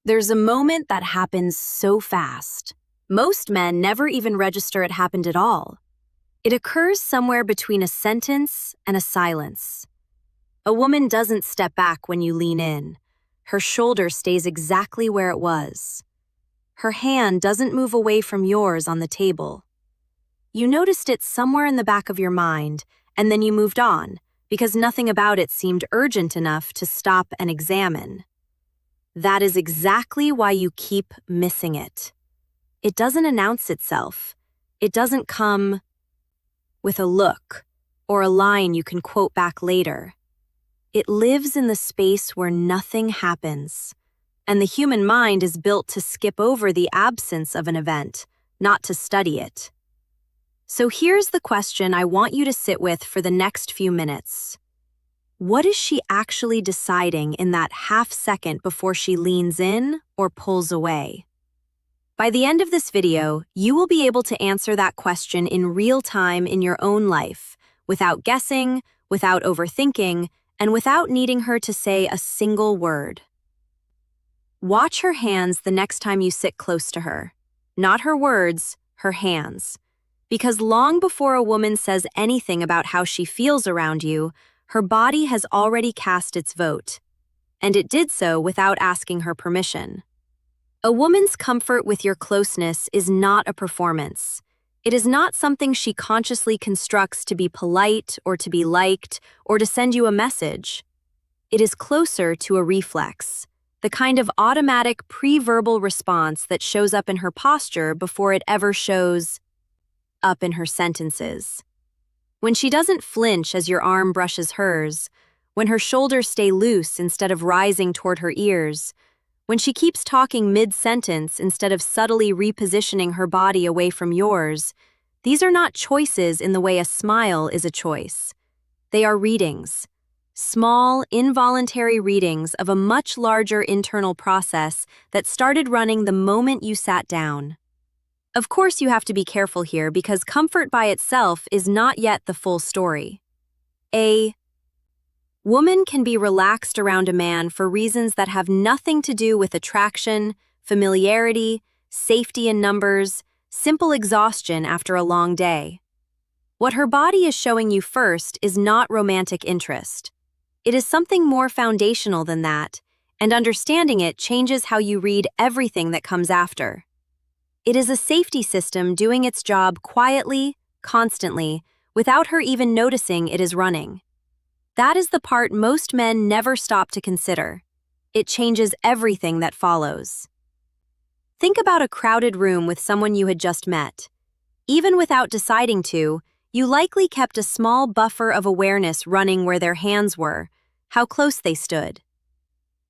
There's a moment that happens so fast. Most men never even register it happened at all. It occurs somewhere between a sentence and a silence. A woman doesn't step back when you lean in. Her shoulder stays exactly where it was. Her hand doesn't move away from yours on the table. You noticed it somewhere in the back of your mind, and then you moved on, because nothing about it seemed urgent enough to stop and examine. That is exactly why you keep missing it. It doesn't announce itself. It doesn't come with a look or a line you can quote back later. It lives in the space where nothing happens, and the human mind is built to skip over the absence of an event, not to study it. So here's the question I want you to sit with for the next few minutes. What is she actually deciding in that half second before she leans in or pulls away? By the end of this video, you will be able to answer that question in real time in your own life, without guessing, without overthinking, and without needing her to say a single word. Watch her hands the next time you sit close to her. Not her words, her hands. Because long before a woman says anything about how she feels around you, her body has already cast its vote, and it did so without asking her permission. A woman's comfort with your closeness is not a performance. It is not something she consciously constructs to be polite or to be liked or to send you a message. It is closer to a reflex, the kind of automatic pre-verbal response that shows up in her posture before it ever shows up in her sentences. When she doesn't flinch as your arm brushes hers, when her shoulders stay loose instead of rising toward her ears, when she keeps talking mid-sentence instead of subtly repositioning her body away from yours, these are not choices in the way a smile is a choice. They are readings. Small, involuntary readings of a much larger internal process that started running the moment you sat down. Of course, you have to be careful here because comfort by itself is not yet the full story. A woman can be relaxed around a man for reasons that have nothing to do with attraction, familiarity, safety in numbers, simple exhaustion after a long day. What her body is showing you first is not romantic interest. It is something more foundational than that, and understanding it changes how you read everything that comes after. It is a safety system doing its job quietly, constantly, without her even noticing it is running. That is the part most men never stop to consider. It changes everything that follows. Think about a crowded room with someone you had just met. Even without deciding to, you likely kept a small buffer of awareness running where their hands were, how close they stood.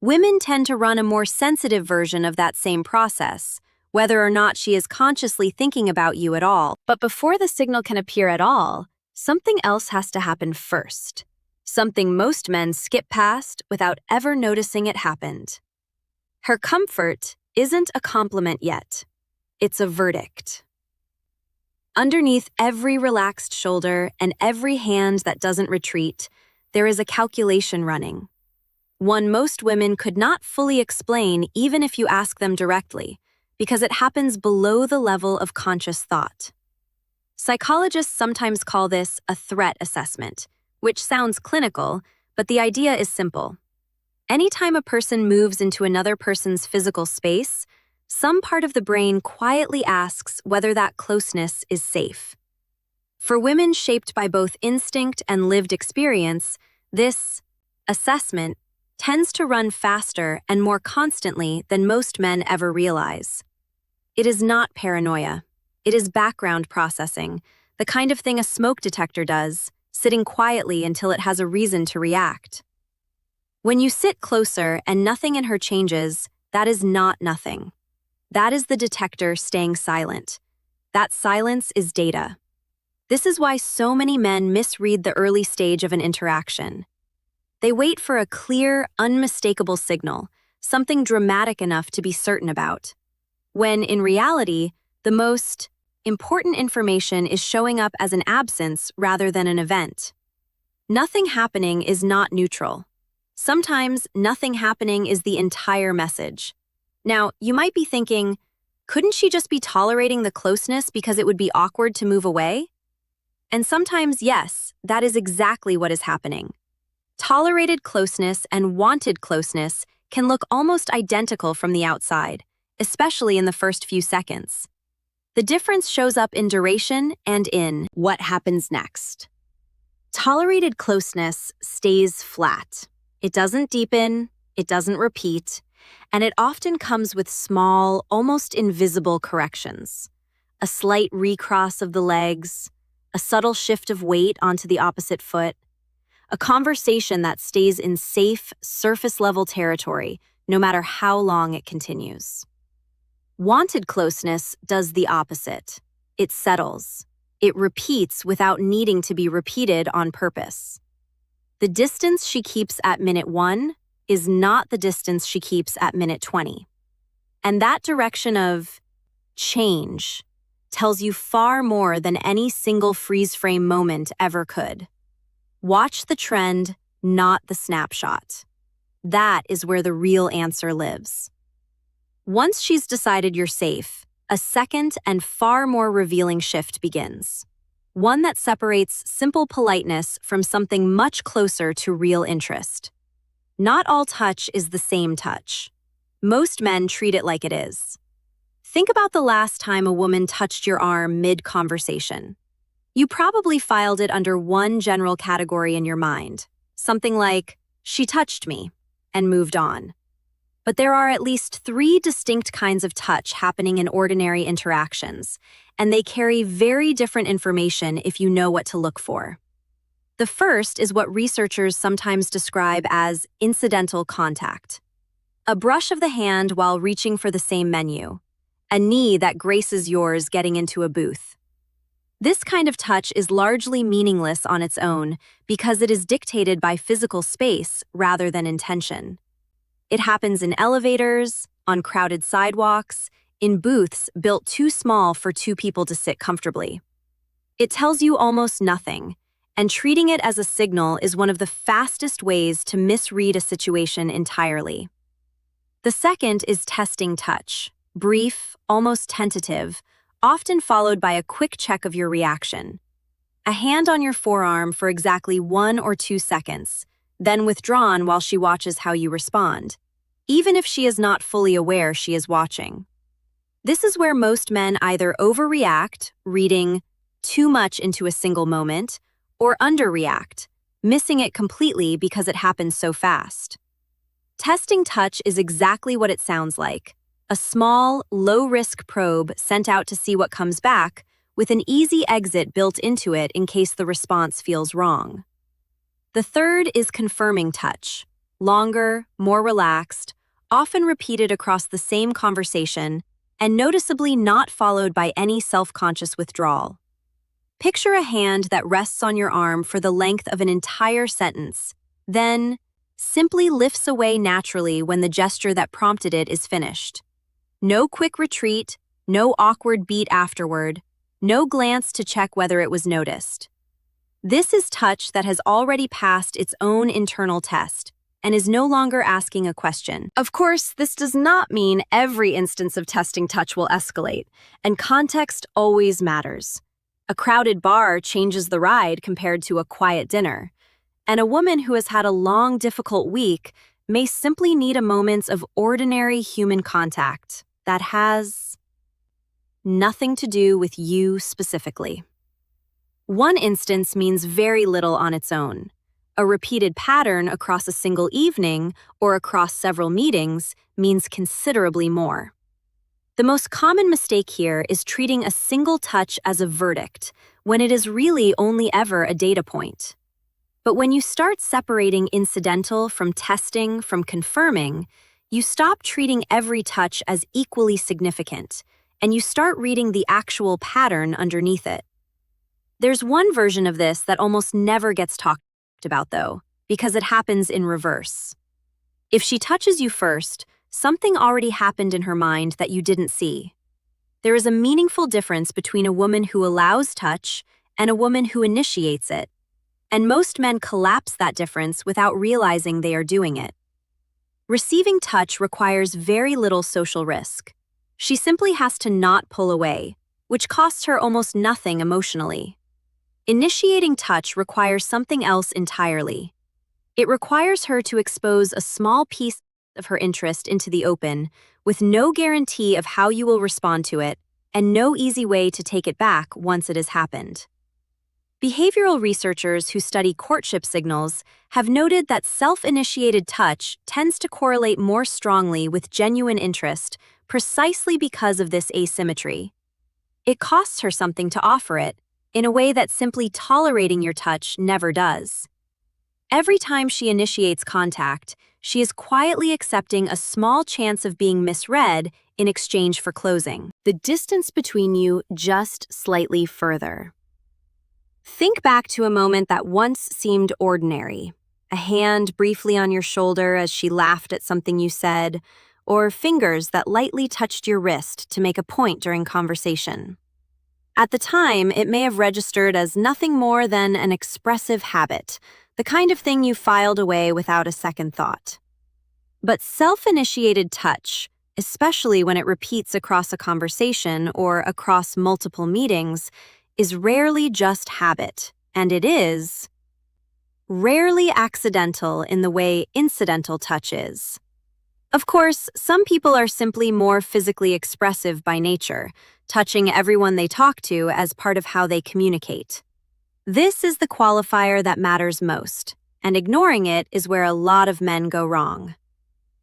Women tend to run a more sensitive version of that same process, whether or not she is consciously thinking about you at all. But before the signal can appear at all, something else has to happen first. Something most men skip past without ever noticing it happened. Her comfort isn't a compliment yet. It's a verdict. Underneath every relaxed shoulder and every hand that doesn't retreat, there is a calculation running. One most women could not fully explain even if you ask them directly, because it happens below the level of conscious thought. Psychologists sometimes call this a threat assessment, which sounds clinical, but the idea is simple. Anytime a person moves into another person's physical space, some part of the brain quietly asks whether that closeness is safe. For women shaped by both instinct and lived experience, this assessment tends to run faster and more constantly than most men ever realize. It is not paranoia. It is background processing, the kind of thing a smoke detector does, sitting quietly until it has a reason to react. When you sit closer and nothing in her changes, that is not nothing. That is the detector staying silent. That silence is data. This is why so many men misread the early stage of an interaction. They wait for a clear, unmistakable signal, something dramatic enough to be certain about, when in reality, the most important information is showing up as an absence rather than an event. Nothing happening is not neutral. Sometimes nothing happening is the entire message. Now, you might be thinking, couldn't she just be tolerating the closeness because it would be awkward to move away? And sometimes, yes, that is exactly what is happening. Tolerated closeness and wanted closeness can look almost identical from the outside, especially in the first few seconds. The difference shows up in duration and in what happens next. Tolerated closeness stays flat. It doesn't deepen, it doesn't repeat, and it often comes with small, almost invisible corrections. A slight recross of the legs, a subtle shift of weight onto the opposite foot, a conversation that stays in safe, surface-level territory, no matter how long it continues. Wanted closeness does the opposite. It settles. It repeats without needing to be repeated on purpose. The distance she keeps at minute 1 is not the distance she keeps at minute 20. And that direction of change tells you far more than any single freeze-frame moment ever could. Watch the trend, not the snapshot. That is where the real answer lives. Once she's decided you're safe, a second and far more revealing shift begins. One that separates simple politeness from something much closer to real interest. Not all touch is the same touch. Most men treat it like it is. Think about the last time a woman touched your arm mid-conversation. You probably filed it under one general category in your mind, something like, "She touched me," and moved on. But there are at least 3 distinct kinds of touch happening in ordinary interactions, and they carry very different information if you know what to look for. The first is what researchers sometimes describe as incidental contact. A brush of the hand while reaching for the same menu. A knee that graces yours getting into a booth. This kind of touch is largely meaningless on its own because it is dictated by physical space rather than intention. It happens in elevators, on crowded sidewalks, in booths built too small for 2 people to sit comfortably. It tells you almost nothing, and treating it as a signal is one of the fastest ways to misread a situation entirely. The second is testing touch, brief, almost tentative, often followed by a quick check of your reaction. A hand on your forearm for exactly 1 or 2 seconds, then withdrawn while she watches how you respond, even if she is not fully aware she is watching. This is where most men either overreact, reading too much into a single moment, or underreact, missing it completely because it happens so fast. Testing touch is exactly what it sounds like. A small, low-risk probe sent out to see what comes back, with an easy exit built into it in case the response feels wrong. The third is confirming touch. Longer, more relaxed, often repeated across the same conversation, and noticeably not followed by any self-conscious withdrawal. Picture a hand that rests on your arm for the length of an entire sentence, then simply lifts away naturally when the gesture that prompted it is finished. No quick retreat, no awkward beat afterward, no glance to check whether it was noticed. This is touch that has already passed its own internal test and is no longer asking a question. Of course, this does not mean every instance of testing touch will escalate, and context always matters. A crowded bar changes the ride compared to a quiet dinner, and a woman who has had a long, difficult week may simply need a moment of ordinary human contact that has nothing to do with you specifically. One instance means very little on its own. A repeated pattern across a single evening or across several meetings means considerably more. The most common mistake here is treating a single touch as a verdict when it is really only ever a data point. But when you start separating incidental from testing from confirming, you stop treating every touch as equally significant, and you start reading the actual pattern underneath it. There's one version of this that almost never gets talked about, though, because it happens in reverse. If she touches you first, something already happened in her mind that you didn't see. There is a meaningful difference between a woman who allows touch and a woman who initiates it, and most men collapse that difference without realizing they are doing it. Receiving touch requires very little social risk. She simply has to not pull away, which costs her almost nothing emotionally. Initiating touch requires something else entirely. It requires her to expose a small piece of her interest into the open, with no guarantee of how you will respond to it, and no easy way to take it back once it has happened. Behavioral researchers who study courtship signals have noted that self-initiated touch tends to correlate more strongly with genuine interest precisely because of this asymmetry. It costs her something to offer it, in a way that simply tolerating your touch never does. Every time she initiates contact, she is quietly accepting a small chance of being misread in exchange for closing the distance between you just slightly further. Think back to a moment that once seemed ordinary. A hand briefly on your shoulder as she laughed at something you said, or fingers that lightly touched your wrist to make a point during conversation. At the time, it may have registered as nothing more than an expressive habit, the kind of thing you filed away without a second thought. But self-initiated touch, especially when it repeats across a conversation or across multiple meetings, is rarely just habit, and it is rarely accidental in the way incidental touch is. Of course, some people are simply more physically expressive by nature, touching everyone they talk to as part of how they communicate. This is the qualifier that matters most, and ignoring it is where a lot of men go wrong.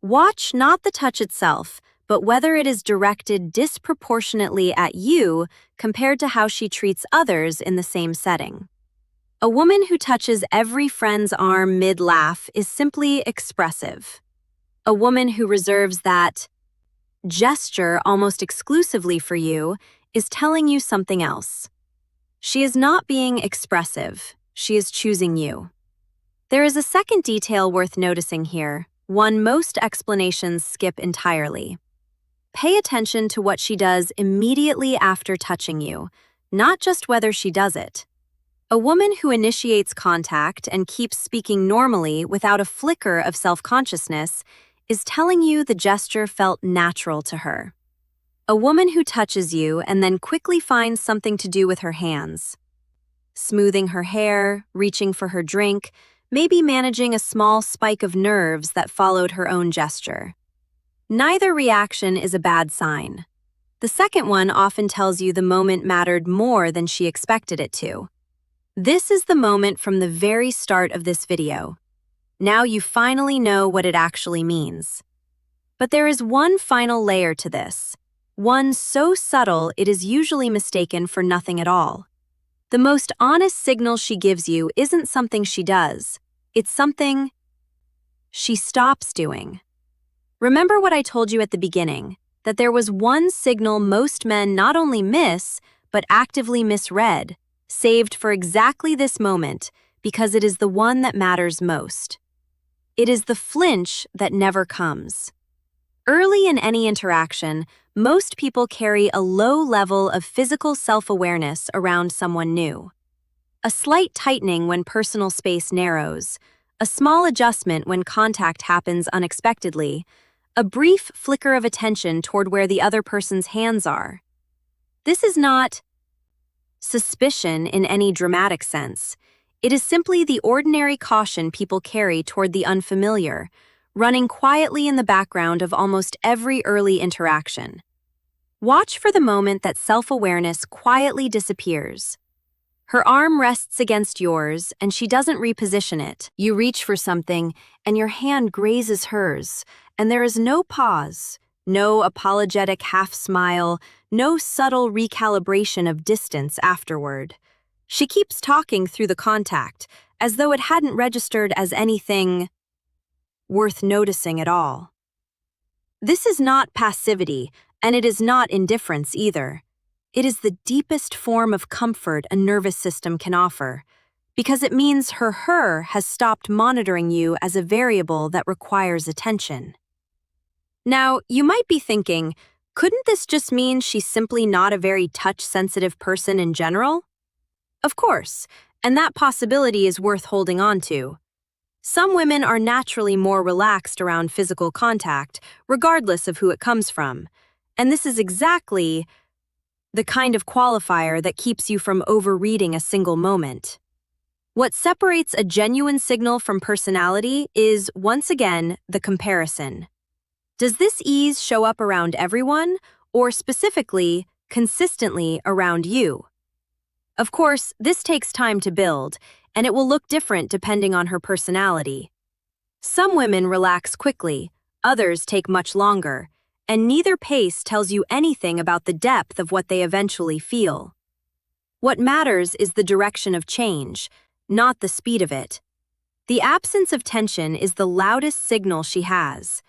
Watch not the touch itself, but whether it is directed disproportionately at you compared to how she treats others in the same setting. A woman who touches every friend's arm mid-laugh is simply expressive. A woman who reserves that gesture almost exclusively for you is telling you something else. She is not being expressive, she is choosing you. There is a second detail worth noticing here, one most explanations skip entirely. Pay attention to what she does immediately after touching you, not just whether she does it. A woman who initiates contact and keeps speaking normally without a flicker of self-consciousness is telling you the gesture felt natural to her. A woman who touches you and then quickly finds something to do with her hands. Smoothing her hair, reaching for her drink, maybe managing a small spike of nerves that followed her own gesture. Neither reaction is a bad sign. The second one often tells you the moment mattered more than she expected it to. This is the moment from the very start of this video. Now you finally know what it actually means. But there is one final layer to this, one so subtle it is usually mistaken for nothing at all. The most honest signal she gives you isn't something she does, it's something she stops doing. Remember what I told you at the beginning, that there was one signal most men not only miss, but actively misread, saved for exactly this moment, because it is the one that matters most. It is the flinch that never comes. Early in any interaction, most people carry a low level of physical self-awareness around someone new. A slight tightening when personal space narrows, a small adjustment when contact happens unexpectedly, a brief flicker of attention toward where the other person's hands are. This is not suspicion in any dramatic sense. It is simply the ordinary caution people carry toward the unfamiliar, running quietly in the background of almost every early interaction. Watch for the moment that self-awareness quietly disappears. Her arm rests against yours, and she doesn't reposition it. You reach for something, and your hand grazes hers, and there is no pause, no apologetic half-smile, no subtle recalibration of distance afterward. She keeps talking through the contact, as though it hadn't registered as anything worth noticing at all. This is not passivity, and it is not indifference either. It is the deepest form of comfort a nervous system can offer, because it means her has stopped monitoring you as a variable that requires attention. Now, you might be thinking, couldn't this just mean she's simply not a very touch-sensitive person in general? Of course, and that possibility is worth holding on to. Some women are naturally more relaxed around physical contact, regardless of who it comes from. And this is exactly the kind of qualifier that keeps you from overreading a single moment. What separates a genuine signal from personality is, once again, the comparison. Does this ease show up around everyone, or specifically, consistently around you? Of course, this takes time to build, and it will look different depending on her personality. Some women relax quickly, others take much longer, and neither pace tells you anything about the depth of what they eventually feel. What matters is the direction of change, not the speed of it. The absence of tension is the loudest signal she has.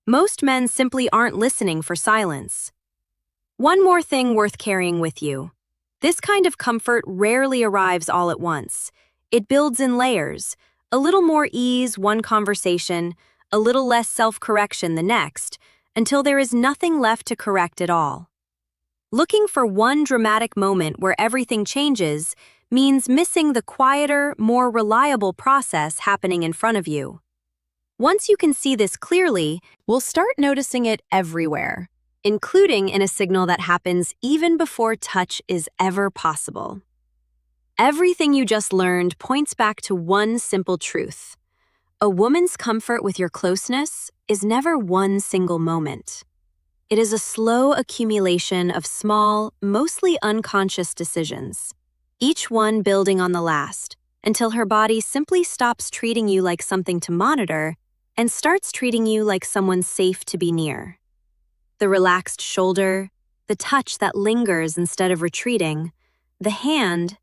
Most men simply aren't listening for silence. One more thing worth carrying with you. This kind of comfort rarely arrives all at once. It builds in layers, a little more ease one conversation, a little less self-correction the next, until there is nothing left to correct at all. Looking for one dramatic moment where everything changes means missing the quieter, more reliable process happening in front of you. Once you can see this clearly, we'll start noticing it everywhere, including in a signal that happens even before touch is ever possible. Everything you just learned points back to one simple truth. A woman's comfort with your closeness is never one single moment. It is a slow accumulation of small, mostly unconscious decisions, each one building on the last, until her body simply stops treating you like something to monitor and starts treating you like someone safe to be near. The relaxed shoulder, the touch that lingers instead of retreating, the hand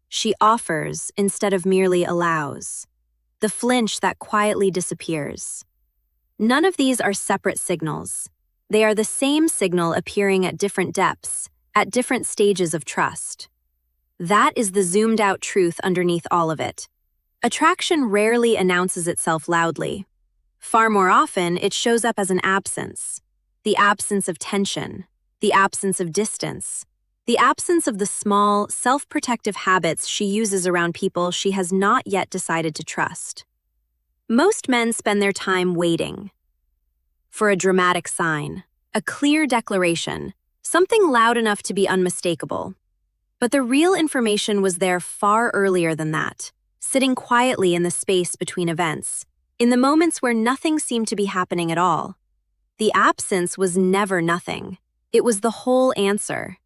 she offers instead of merely allows, the flinch that quietly disappears. None of these are separate signals. They are the same signal appearing at different depths, at different stages of trust. That is the zoomed-out truth underneath all of it. Attraction rarely announces itself loudly. Far more often, it shows up as an absence. The absence of tension, the absence of distance, the absence of the small, self-protective habits she uses around people she has not yet decided to trust. Most men spend their time waiting for a dramatic sign, a clear declaration, something loud enough to be unmistakable. But the real information was there far earlier than that, sitting quietly in the space between events, in the moments where nothing seemed to be happening at all. The absence was never nothing. It was the whole answer.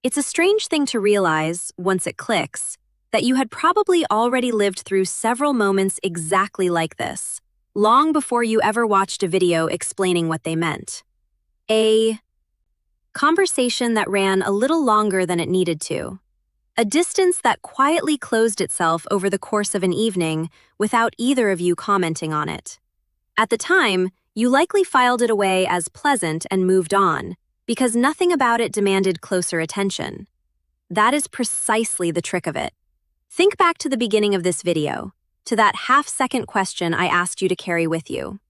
It's a strange thing to realize, once it clicks, that you had probably already lived through several moments exactly like this, long before you ever watched a video explaining what they meant. A conversation that ran a little longer than it needed to. A distance that quietly closed itself over the course of an evening without either of you commenting on it. At the time, you likely filed it away as pleasant and moved on, because nothing about it demanded closer attention. That is precisely the trick of it. Think back to the beginning of this video, to that half-second question I asked you to carry with you.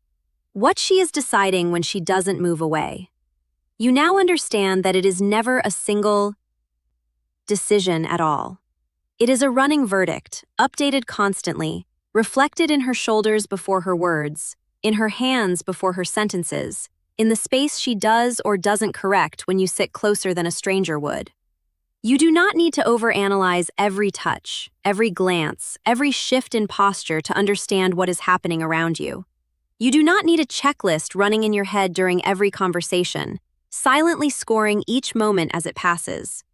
What she is deciding when she doesn't move away. You now understand that it is never a single decision at all. It is a running verdict, updated constantly, reflected in her shoulders before her words, in her hands before her sentences, in the space she does or doesn't correct when you sit closer than a stranger would. You do not need to overanalyze every touch, every glance, every shift in posture to understand what is happening around you. You do not need a checklist running in your head during every conversation, silently scoring each moment as it passes.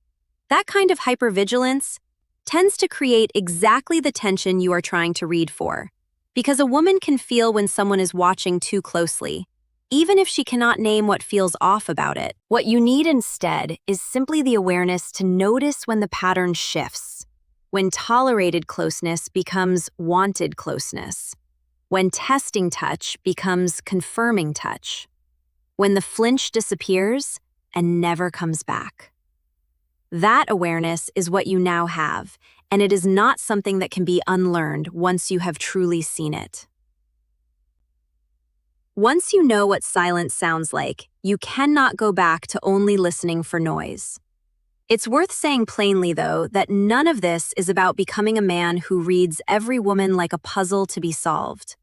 That kind of hypervigilance tends to create exactly the tension you are trying to read for, because a woman can feel when someone is watching too closely, even if she cannot name what feels off about it. What you need instead is simply the awareness to notice when the pattern shifts, when tolerated closeness becomes wanted closeness, when testing touch becomes confirming touch, when the flinch disappears and never comes back. That awareness is what you now have, and it is not something that can be unlearned once you have truly seen it. Once you know what silence sounds like, you cannot go back to only listening for noise. It's worth saying plainly, though, that none of this is about becoming a man who reads every woman like a puzzle to be solved.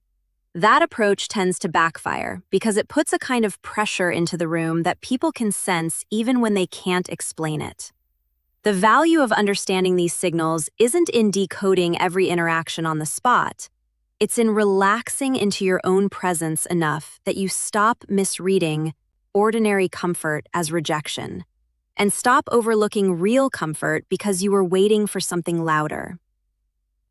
That approach tends to backfire because it puts a kind of pressure into the room that people can sense even when they can't explain it. The value of understanding these signals isn't in decoding every interaction on the spot. It's in relaxing into your own presence enough that you stop misreading ordinary comfort as rejection and stop overlooking real comfort because you were waiting for something louder.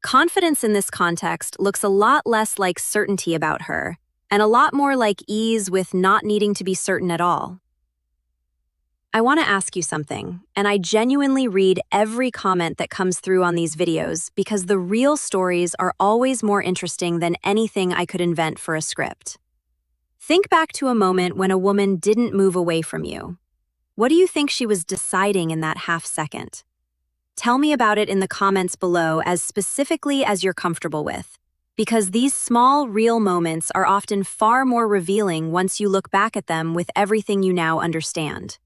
Confidence in this context looks a lot less like certainty about her and a lot more like ease with not needing to be certain at all. I want to ask you something, and I genuinely read every comment that comes through on these videos because the real stories are always more interesting than anything I could invent for a script. Think back to a moment when a woman didn't move away from you. What do you think she was deciding in that half second? Tell me about it in the comments below as specifically as you're comfortable with, because these small, real moments are often far more revealing once you look back at them with everything you now understand.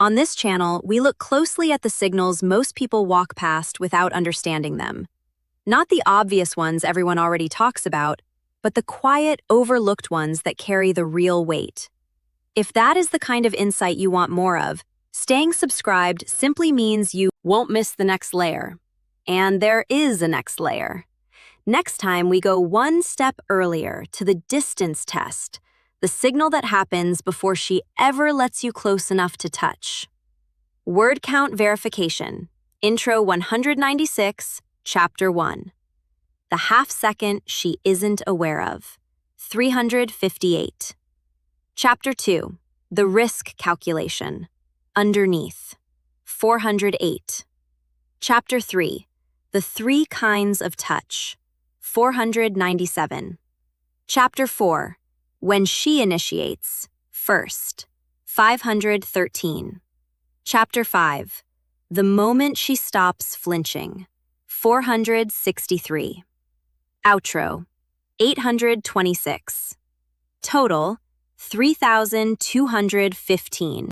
On this channel, we look closely at the signals most people walk past without understanding them. Not the obvious ones everyone already talks about, but the quiet, overlooked ones that carry the real weight. If that is the kind of insight you want more of, staying subscribed simply means you won't miss the next layer. And there is a next layer. Next time, we go one step earlier to the distance test, the signal that happens before she ever lets you close enough to touch. Word count verification. Intro 196, Chapter 1. The half second she isn't aware of. 358. Chapter 2. The risk calculation. Underneath. 408. Chapter 3. The 3 kinds of touch. 497. Chapter 4. When she initiates. First. 513. Chapter 5. The moment she stops flinching. 463. Outro. 826. Total. 3,215.